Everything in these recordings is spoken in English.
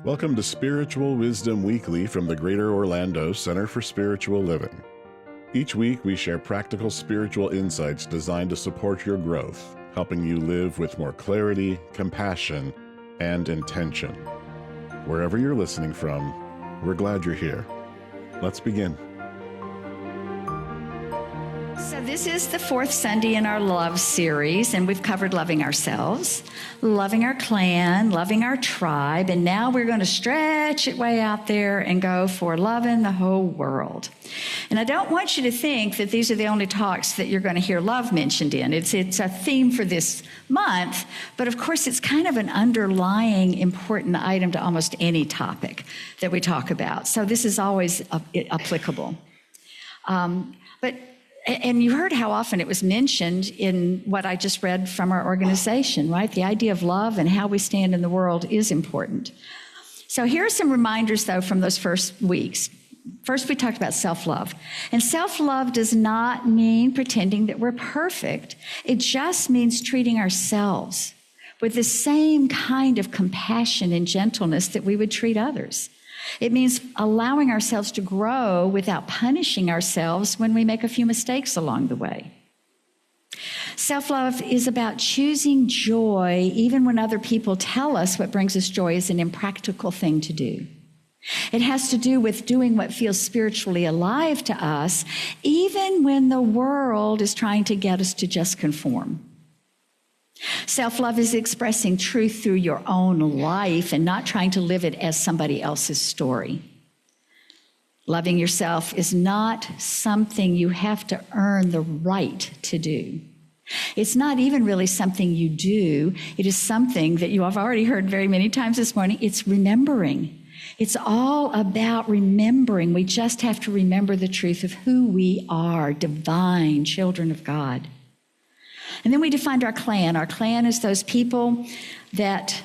Welcome to Spiritual Wisdom Weekly from the Greater Orlando Center for Spiritual Living. Each week, we share practical spiritual insights designed to support your growth, helping you live with more clarity, compassion, and intention. Wherever you're listening from, we're glad you're here. Let's begin. So this is the fourth Sunday in our love series, and we've covered loving ourselves, loving our clan, loving our tribe, and now we're going to stretch it way out there and go for loving the whole world. And I don't want you to think that these are the only talks that you're going to hear love mentioned in. It's a theme for this month, but of course it's kind of an underlying important item to almost any topic that we talk about. So this is always applicable. And you heard how often it was mentioned in what I just read from our organization, right? The idea of love and how we stand in the world is important. So here are some reminders, though, from those first weeks. First, we talked about self-love. And self-love does not mean pretending that we're perfect. It just means treating ourselves with the same kind of compassion and gentleness that we would treat others. It means allowing ourselves to grow without punishing ourselves when we make a few mistakes along the way. Self-love is about choosing joy even when other people tell us what brings us joy is an impractical thing to do. It has to do with doing what feels spiritually alive to us, even when the world is trying to get us to just conform. Self-love is expressing truth through your own life and not trying to live it as somebody else's story. Loving yourself is not something you have to earn the right to do. It's not even really something you do. It is something that you have already heard very many times this morning. It's remembering. It's all about remembering. We just have to remember the truth of who we are, divine children of God. And then we defined our clan. Our clan is those people that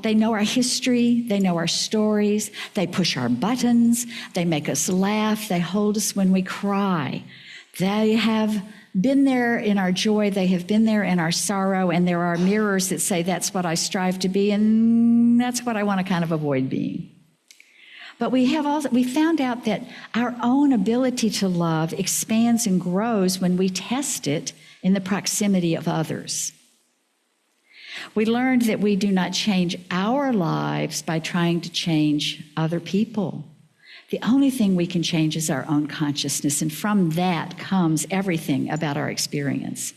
they know our history, they know our stories, they push our buttons, they make us laugh, they hold us when we cry. They have been there in our joy, they have been there in our sorrow, and there are mirrors that say that's what I strive to be, and that's what I want to kind of avoid being. But we found out that our own ability to love expands and grows when we test it in the proximity of others. We learned that we do not change our lives by trying to change other people. The only thing we can change is our own consciousness, and from that comes everything about our experience.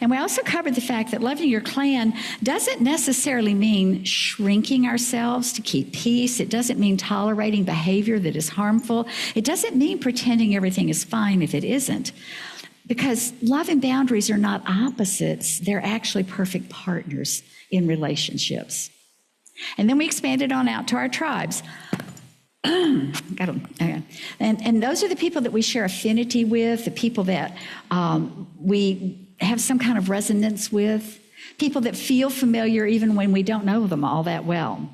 And we also covered the fact that loving your clan doesn't necessarily mean shrinking ourselves to keep peace. It doesn't mean tolerating behavior that is harmful. It doesn't mean pretending everything is fine if it isn't. Because love and boundaries are not opposites. They're actually perfect partners in relationships. And then we expanded on out to our tribes. Got them. Okay. And those are the people that we share affinity with, the people that we have some kind of resonance with, people that feel familiar even when we don't know them all that well.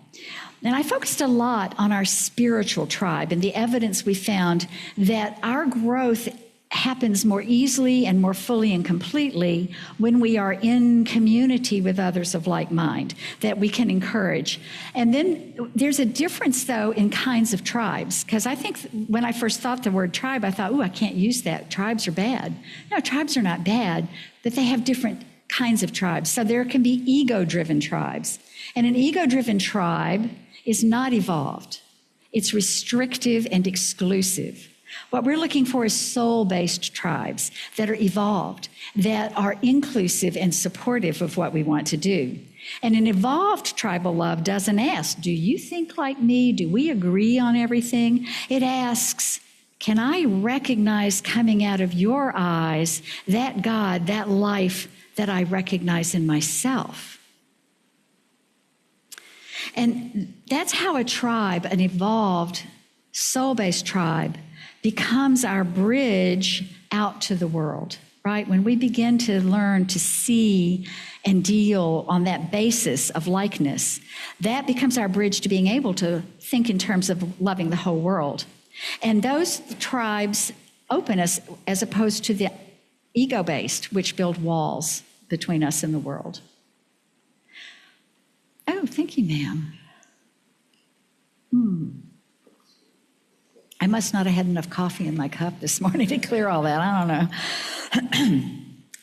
And I focused a lot on our spiritual tribe and the evidence we found that our growth happens more easily and more fully and completely when we are in community with others of like mind that we can encourage. And then there's a difference, though, in kinds of tribes, because I think when I first thought the word tribe, I thought, I can't use that. Tribes are bad. No, tribes are not bad, but they have different kinds of tribes. So there can be ego-driven tribes. And an ego-driven tribe is not evolved. It's restrictive and exclusive. What we're looking for is soul-based tribes that are evolved, that are inclusive and supportive of what we want to do. And an evolved tribal love doesn't ask, do you think like me? Do we agree on everything? It asks, can I recognize coming out of your eyes that God, that life that I recognize in myself? And that's how a tribe, an evolved, soul-based tribe, becomes our bridge out to the world, right? When we begin to learn to see and deal on that basis of likeness, that becomes our bridge to being able to think in terms of loving the whole world. And those tribes open us as opposed to the ego-based, which build walls between us and the world. Oh, thank you, ma'am. must not have had enough coffee in my cup this morning to clear all that. I don't know.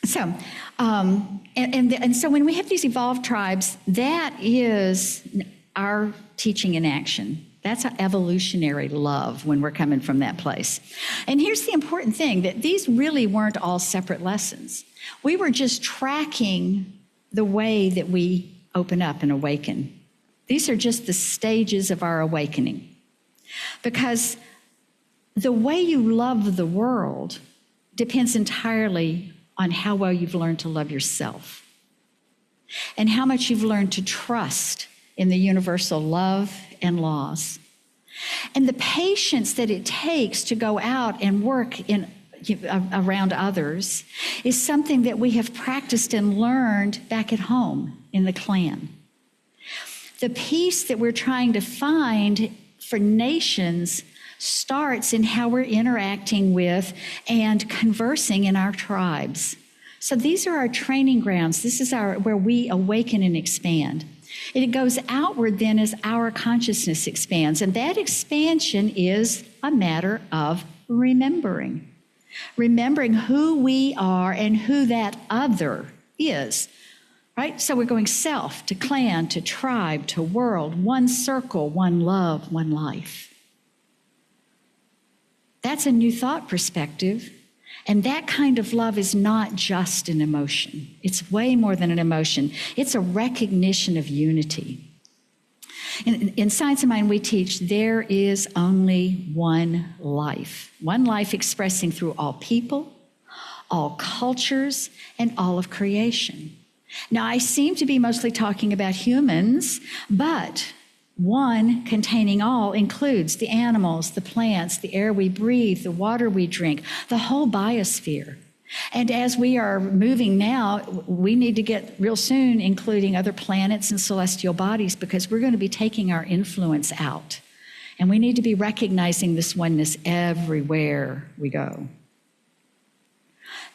So, and so when we have these evolved tribes, that is our teaching in action. That's an evolutionary love when we're coming from that place. And here's the important thing, that these really weren't all separate lessons. We were just tracking the way that we open up and awaken. These are just the stages of our awakening. Because the way you love the world depends entirely on how well you've learned to love yourself and how much you've learned to trust in the universal love and laws. And the patience that it takes to go out and work around others is something that we have practiced and learned back at home in the clan. The peace that we're trying to find for nations starts in how we're interacting with and conversing in our tribes. So these are our training grounds. This is where we awaken and expand. And it goes outward then as our consciousness expands. And that expansion is a matter of remembering. Remembering who we are and who that other is. Right? So we're going self to clan to tribe to world, one circle, one love, one life. That's a new thought perspective. And that kind of love is not just an emotion. It's way more than an emotion. It's a recognition of unity. In Science of Mind, we teach there is only one life expressing through all people, all cultures, and all of creation. Now, I seem to be mostly talking about humans, but one containing all includes the animals, the plants, the air we breathe, the water we drink, the whole biosphere. And as we are moving now, we need to get real soon including other planets and celestial bodies, because we're going to be taking our influence out. And we need to be recognizing this oneness everywhere we go.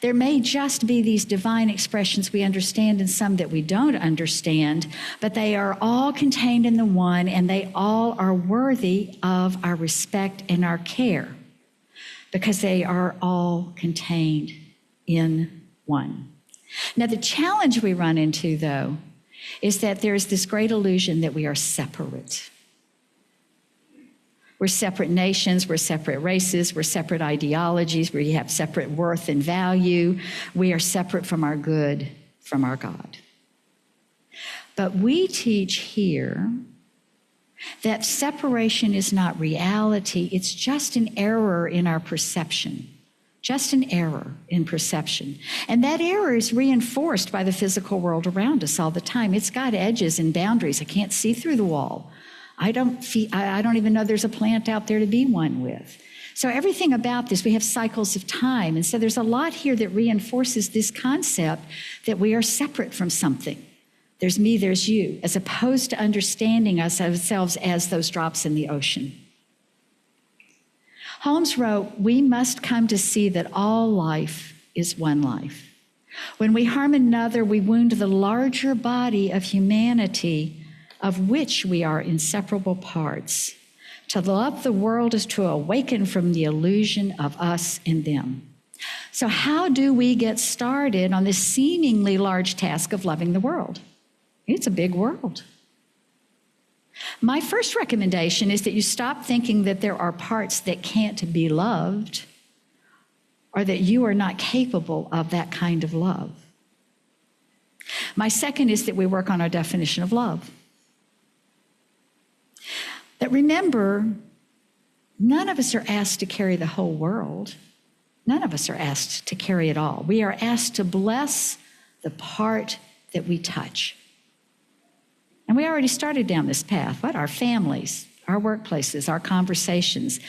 There may just be these divine expressions we understand and some that we don't understand, but they are all contained in the one, and they all are worthy of our respect and our care because they are all contained in one. Now, the challenge we run into, though, is that there is this great illusion that we are separate. We're separate nations, we're separate races, we're separate ideologies, we have separate worth and value. We are separate from our good, from our God. But we teach here that separation is not reality, it's just an error in our perception. Just an error in perception. And that error is reinforced by the physical world around us all the time. It's got edges and boundaries. I can't see through the wall. I don't even know there's a plant out there to be one with. So everything about this, we have cycles of time. And so there's a lot here that reinforces this concept that we are separate from something. There's me, there's you, as opposed to understanding ourselves as those drops in the ocean. Holmes wrote, "We must come to see that all life is one life. When we harm another, we wound the larger body of humanity, of which we are inseparable parts. To love the world is to awaken from the illusion of us and them." So how do we get started on this seemingly large task of loving the world? It's a big world. My first recommendation is that you stop thinking that there are parts that can't be loved, or that you are not capable of that kind of love. My second is that we work on our definition of love. That remember, none of us are asked to carry the whole world. None of us are asked to carry it all. We are asked to bless the part that we touch. And we already started down this path. What? Our families, our workplaces, our conversations,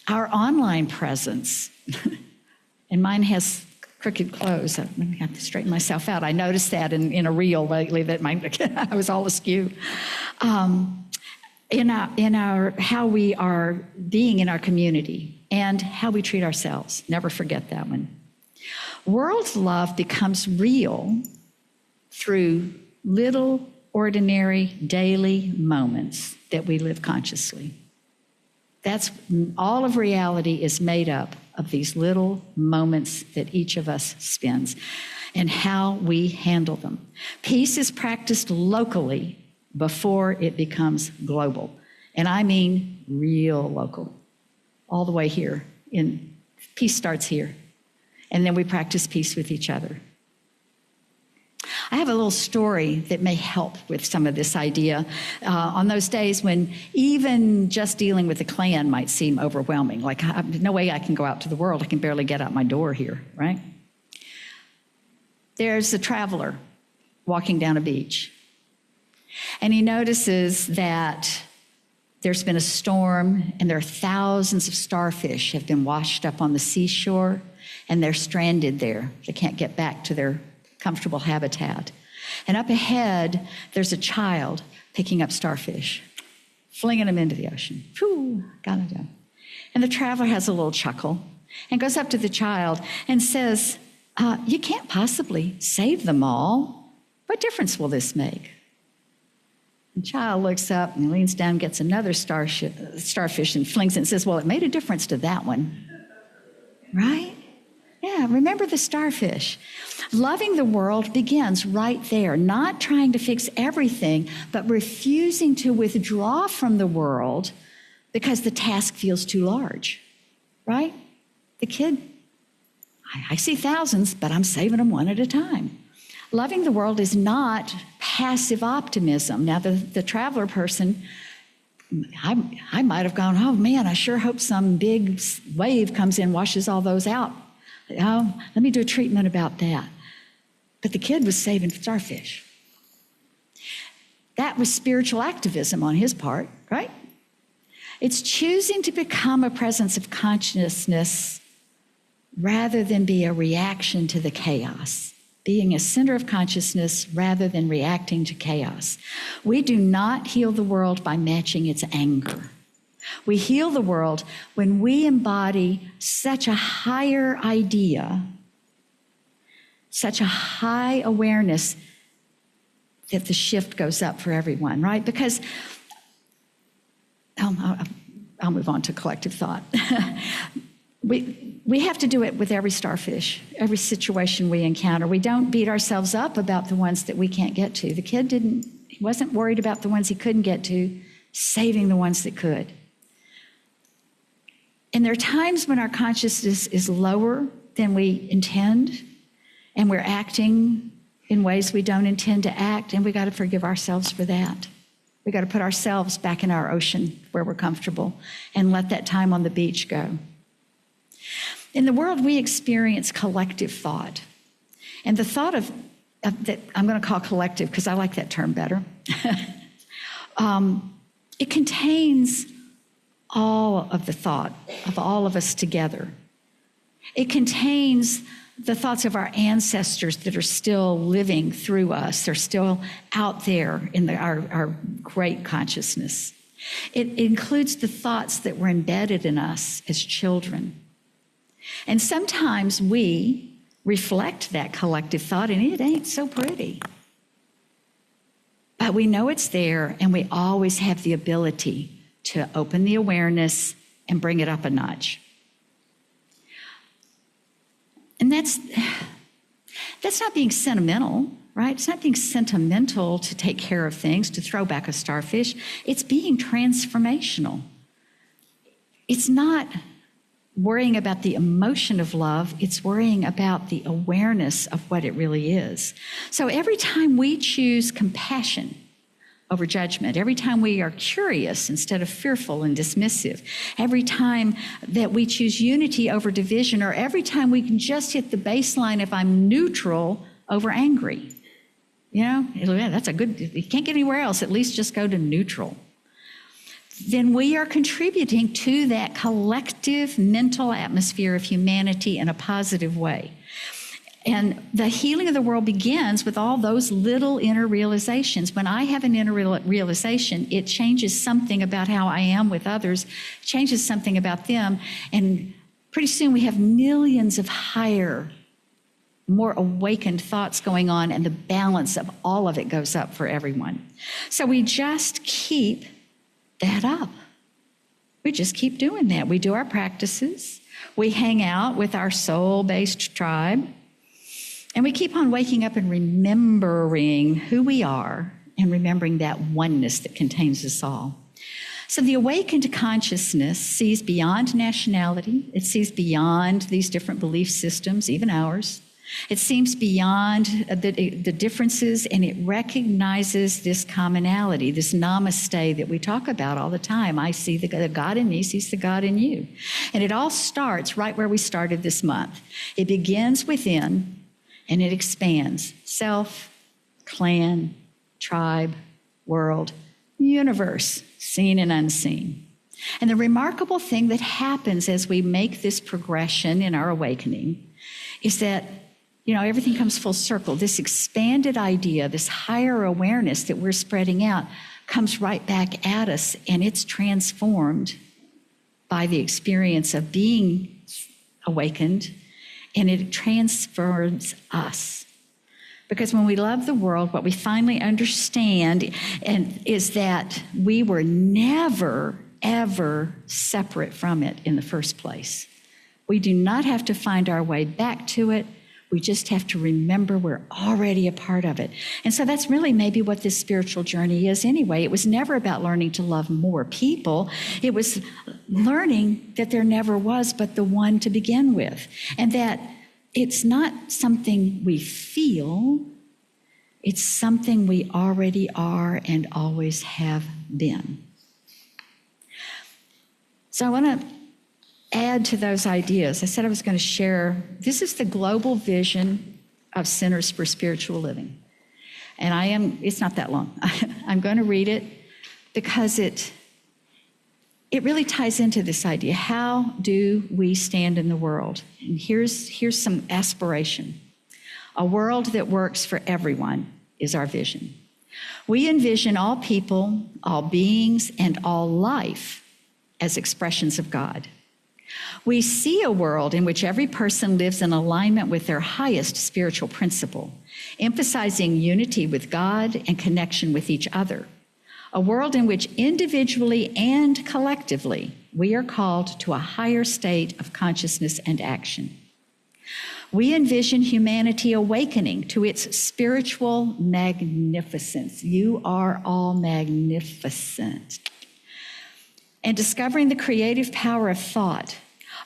our online presence. And mine has crooked clothes. I have to straighten myself out. I noticed that in a reel lately that I was all askew. In our how we are being in our community and how we treat ourselves. Never forget that one. World love becomes real through little ordinary daily moments that we live consciously. That's all of reality is made up of these little moments that each of us spends and how we handle them. Peace is practiced locally before it becomes global. And I mean real local, all the way here. Peace starts here. And then we practice peace with each other. I have a little story that may help with some of this idea. On those days when even just dealing with the Klan might seem overwhelming, like no way I can go out to the world, I can barely get out my door here, right? There's a traveler walking down a beach, and he notices that there's been a storm and there are thousands of starfish have been washed up on the seashore, and they're stranded there. They can't get back to their comfortable habitat. And up ahead, there's a child picking up starfish, flinging them into the ocean. Phew, got it done. And the traveler has a little chuckle and goes up to the child and says, you can't possibly save them all. What difference will this make? The child looks up and leans down, gets another starfish and flings it and says, well, it made a difference to that one. Right? Yeah, remember the starfish. Loving the world begins right there, not trying to fix everything, but refusing to withdraw from the world because the task feels too large, right? The kid, I see thousands, but I'm saving them one at a time. Loving the world is not passive optimism. Now, the traveler person, I might have gone, oh man, I sure hope some big wave comes in, washes all those out. Oh, let me do a treatment about that. But the kid was saving starfish. That was spiritual activism on his part, right? It's choosing to become a presence of consciousness rather than be a reaction to the chaos. Being a center of consciousness rather than reacting to chaos. We do not heal the world by matching its anger. We heal the world when we embody such a higher idea, such a high awareness that the shift goes up for everyone, right? Because, I'll move on to collective thought. We have to do it with every starfish, every situation we encounter. We don't beat ourselves up about the ones that we can't get to. The kid he wasn't worried about the ones he couldn't get to, saving the ones that could. And there are times when our consciousness is lower than we intend, and we're acting in ways we don't intend to act, and we got to forgive ourselves for that. We got to put ourselves back in our ocean where we're comfortable and let that time on the beach go. In the world, we experience collective thought. And the thought of that I'm going to call collective because I like that term better. It contains all of the thought of all of us together. It contains the thoughts of our ancestors that are still living through us. They're still out there in our great consciousness. It includes the thoughts that were embedded in us as children. And sometimes we reflect that collective thought, and it ain't so pretty. But we know it's there, and we always have the ability to open the awareness and bring it up a notch. And that's not being sentimental, right? It's not being sentimental to take care of things, to throw back a starfish. It's being transformational. It's not worrying about the emotion of love, it's worrying about the awareness of what it really is. So every time we choose compassion over judgment, every time we are curious instead of fearful and dismissive, every time that we choose unity over division, or every time we can just hit the baseline if I'm neutral over angry. You know, that's a good, you can't get anywhere else, at least just go to neutral. Then we are contributing to that collective mental atmosphere of humanity in a positive way. And the healing of the world begins with all those little inner realizations. When I have an inner realization, it changes something about how I am with others, changes something about them, and pretty soon we have millions of higher, more awakened thoughts going on, and the balance of all of it goes up for everyone. So we just keep that up. We just keep doing that. We do our practices. We hang out with our soul-based tribe. And we keep on waking up and remembering who we are and remembering that oneness that contains us all. So the awakened consciousness sees beyond nationality. It sees beyond these different belief systems, even ours. It sees beyond the differences, and it recognizes this commonality, this namaste that we talk about all the time. I see the God in me sees the God in you. And it all starts right where we started this month. It begins within, and it expands. Self, clan, tribe, world, universe, seen and unseen. And the remarkable thing that happens as we make this progression in our awakening is that, everything comes full circle. This expanded idea, this higher awareness that we're spreading out comes right back at us, and it's transformed by the experience of being awakened, and it transforms us. Because when we love the world, what we finally understand is that we were never, ever separate from it in the first place. We do not have to find our way back to it. We just have to remember we're already a part of it. And so that's really maybe what this spiritual journey is anyway. It was never about learning to love more people. It was learning that there never was but the one to begin with. And that it's not something we feel, it's something we already are and always have been. So I want to add to those ideas. I said I was going to share, this is the global vision of Centers for Spiritual Living. And it's not that long. I'm going to read it because it really ties into this idea. How do we stand in the world? And here's some aspiration. A world that works for everyone is our vision. We envision all people, all beings, and all life as expressions of God. We see a world in which every person lives in alignment with their highest spiritual principle, emphasizing unity with God and connection with each other. A world in which individually and collectively we are called to a higher state of consciousness and action. We envision humanity awakening to its spiritual magnificence. You are all magnificent. And discovering the creative power of thought,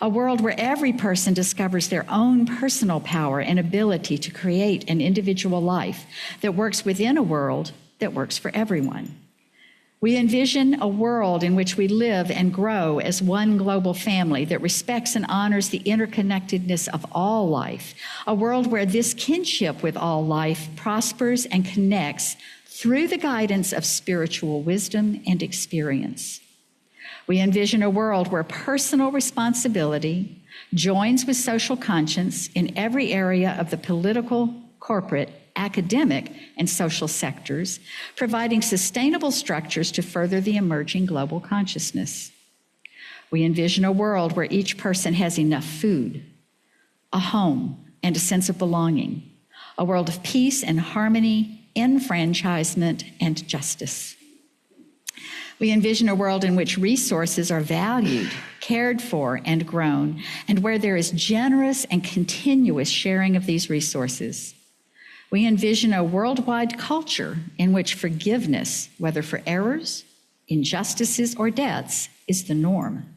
a world where every person discovers their own personal power and ability to create an individual life that works within a world that works for everyone. We envision a world in which we live and grow as one global family that respects and honors the interconnectedness of all life, a world where this kinship with all life prospers and connects through the guidance of spiritual wisdom and experience. We envision a world where personal responsibility joins with social conscience in every area of the political, corporate, academic, and social sectors, providing sustainable structures to further the emerging global consciousness. We envision a world where each person has enough food, a home, and a sense of belonging, a world of peace and harmony, enfranchisement, and justice. We envision a world in which resources are valued, cared for, and grown, and where there is generous and continuous sharing of these resources. We envision a worldwide culture in which forgiveness, whether for errors, injustices, or deaths, is the norm.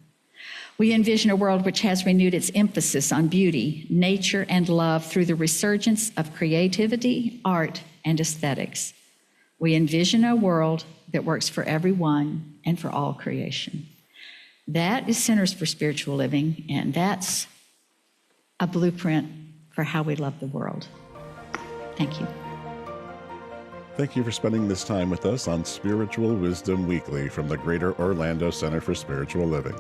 We envision a world which has renewed its emphasis on beauty, nature, and love through the resurgence of creativity, art, and aesthetics. We envision a world that works for everyone and for all creation. That is Centers for Spiritual Living, and that's a blueprint for how we love the world. Thank you. Thank you for spending this time with us on Spiritual Wisdom Weekly from the Greater Orlando Center for Spiritual Living.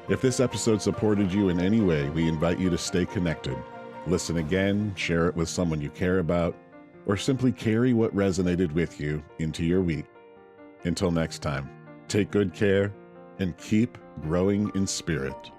If this episode supported you in any way, we invite you to stay connected. Listen again, share it with someone you care about, or simply carry what resonated with you into your week. Until next time, take good care and keep growing in spirit.